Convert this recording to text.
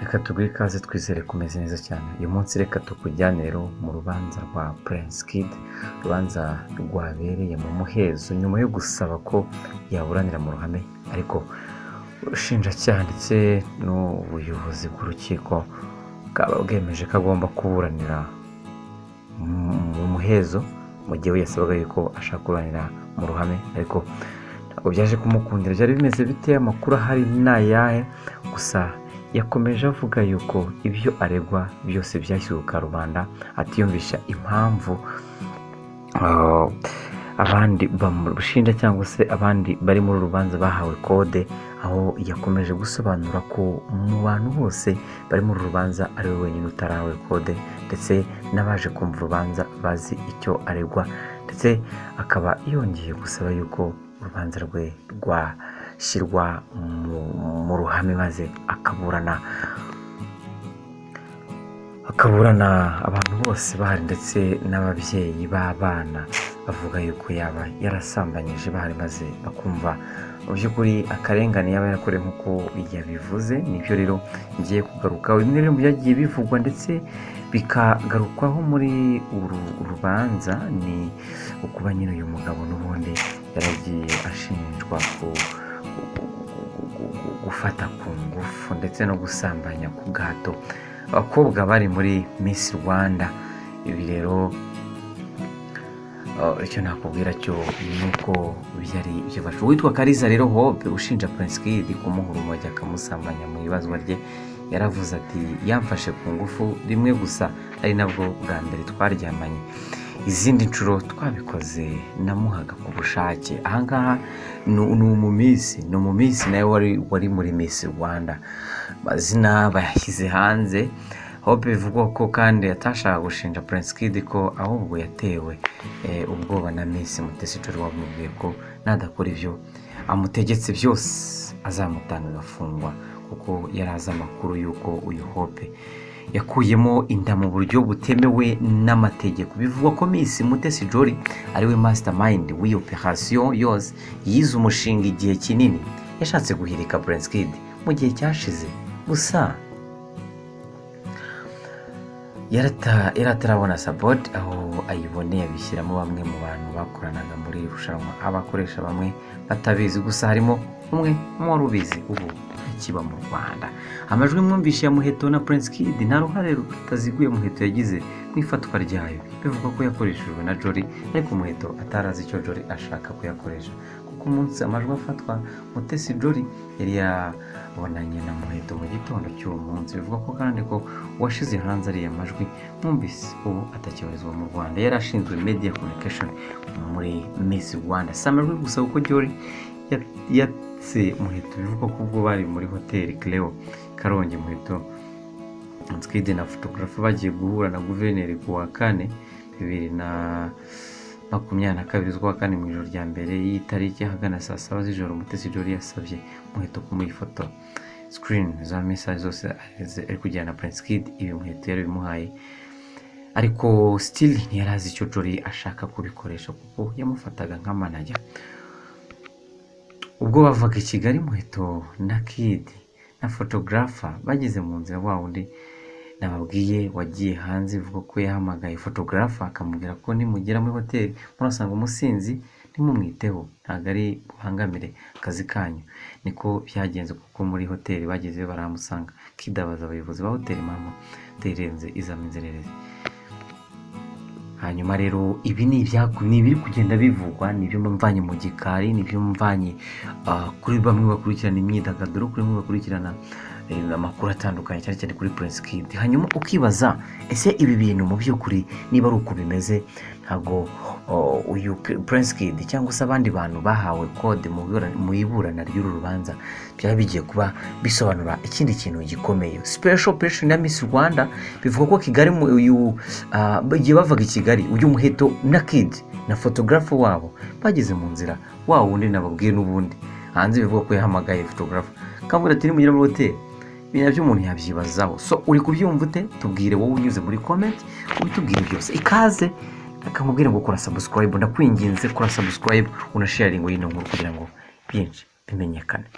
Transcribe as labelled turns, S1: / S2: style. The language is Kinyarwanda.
S1: Reka tuguhe ikaze twizere kumeze neza cyane. Uyu munsi reka tukujyane rero mu rubanza rwa Prince Kid, urubanza rwabereye mu muhezo nyuma yo gusaba ko yaburanira mu ruhame, ariko ubushinjacyaha ndetse n'ubuyobozi bw'urukiko bwaba bwemeje ko agomba kuburanira mu muhezo mu gihe we yasabaga yuko ashaka kuburanira mu ruhame, ariko ntabwo byaje kumukundira. Byari bimeze bite? Amakuru ahari ni ayahe? Gusa yakomeje avuga yuko ibyo aregwa byose byashyizwe ku karubanda, atiyumvisha impamvu abandi bamushinja cyangwa se abandi bari muri rubanza bahawe kode, aho yakomeje gusobanura ko mu bantu bose bari muri rubanza ari we wenyine utarahawe kode, ndetse n'abaje kumva urubanza bazi icyo aregwa, ndetse akaba yongeye gusaba yuko urubanza rwe rwashyirwa mu ruhame maze akaburana abantu bose bahari ndetse n'ababyeyi b'abana bavuga yuko yaba yarasambanyije bahari, maze bakumva mu by'ukuri akarengane yaba yarakorewe nk'uko yabivuze. Nibyo rero ngiye kugarukaho, bimwe rero byagiye bivugwa ndetse bikagarukwaho muri uru rubanza, ni ukuba nyine uyu mugabo n'ubundi yaragiye ashinjwa gufata ku ngufu ndetse no gusambanya ku gahato abakobwa bari muri Miss Rwanda. Ibi rero icyo nakubwira cyo ni uko byari byifashe. Uwitwa Kariza rero Hope ushinja Prince Kid kumuha urumogi akamusambanya mu ibazwa rye, yaravuze ati yamfashe ku ngufu rimwe gusa, ari nabwo bwa mbere twaryamanye, izindi nshuro twabikoze namuhaga ku bushake. Ahangaha ni umumisi nawe wari muri Miss Rwanda, mazina bayashyize hanze. Hope bivugwa ko kandi atashaka gushinja Prince Kid ko ahubwo yatewe ubwoba na Miss Mutesi Jolly wamubwiye ko nadakora ibyo amutegetse byose azamutanga agafungwa, kuko yari azi amakuru y'uko uyu Hope yakuyemo inda mu buryo butemewe n'amategeko. Bivugwa ko Miss Mutesi Jolly ariwe mastermind w'iyo operation yose, yize umushinga igihe kinini, yashatse guhirika Prince Kid mu gihe cyashize, gusa yaratarabona support, aho ayiboneye abishyiramo bamwe mu bantu bakoranaga muri irushanwa, abakoresha bamwe batabizi, gusa harimo umwe wari ubizi ubu akiba mu Rwanda. Amajwi mwumvishe ya Muheto na Prince Kid nta ruhare rutaziguye Muheto yagize mu ifatwa ryayo. Bivugwa ko yakoreshejwe na Jolly, ariko Muheto atarazi icyo Jolly ashaka kuyakoresha, kuko umunsi amajwi afatwa Mutesi Jolly yari yabonanye na Muheto mu gitondo cy'uwo munsi. Bivugwa ko kandi ko uwashize hanze ariya majwi mwumvise ubu atakibarizwa mu Rwanda, yari ashinzwe media communication muri Miss Rwanda. Si amajwi gusa kuko Jolly yatse Muheto, bivugwa ko ubwo bari muri hoteli Cleo Karongi, Muheto Kid na photographer bagiye guhura na guverineri ku wa 4 2022 z'ukwa kane mu ijoro rya mbere y'itariki ahagana saa 7 z'ijoro. Mutesi Jolly yasabye Muheto kumuyifoto screen za message zose ari kujyana na Prince Kid. Ibi Muheto yari bimuhaye, ariko still ntiyarazi icyo Jolly ashaka kubikoresha, kuko yamufataga nka manager. Ubwo bavaga i Kigali, Muheto na Kid na photographer bageze mu nzira, wa wundi nababwiye wagiye hanze, bivuga ko yahamagaye photographer akamubwira ko nimugera muri hoteli murasanga umusinzi ntimumwiteho, ntabwo ari buhangamire akazi kanyu. Niko byagenze, kuko muri hoteli bageze baramusanga. Kid abaza abayobozi ba hoteli mama terenze izamo inzererezi. Hanyuma rero ibi ni ibiri kugenda bivugwa, nibyo mvanye mu gikari, nibyo mvanye kuri bamwe bakurikirana imyidagaduro, kuri bamwe bakurikirana amakuru atandukanye, cyane cyane kuri Prince Kid. Hanyuma ukibaza, ese ibi bintu mu by'ukuri niba ari uko bimeze, ntago uyu Prince Kid cyangwa se abandi bantu bahawe kode mu iburana ry'uru rubanza byaba bigiye kuba bisobanura ikindi kintu gikomeye. Special operation ya Miss Rwanda, bivuga ko Kigali uyu bagiye bavaga i Kigali, uyu Muheto na Kid na photographer wabo bageze mu nzira, wa wundi nababwiye n'ubundi hanze, bivuga ko yahamagaye photographer kambwira ati nimugera muri hoteli. Ibintu by'umuntu yabyibazaho. So uri kubyumva ute? Tubwire wowe unyuze muri comment ubitubwire byose. Ikaze akamubwira ngo kora subscribe, ndakwinginze kora subscribe, unasharinga iyi nkuru kugira ngo byinshi bimenyekane.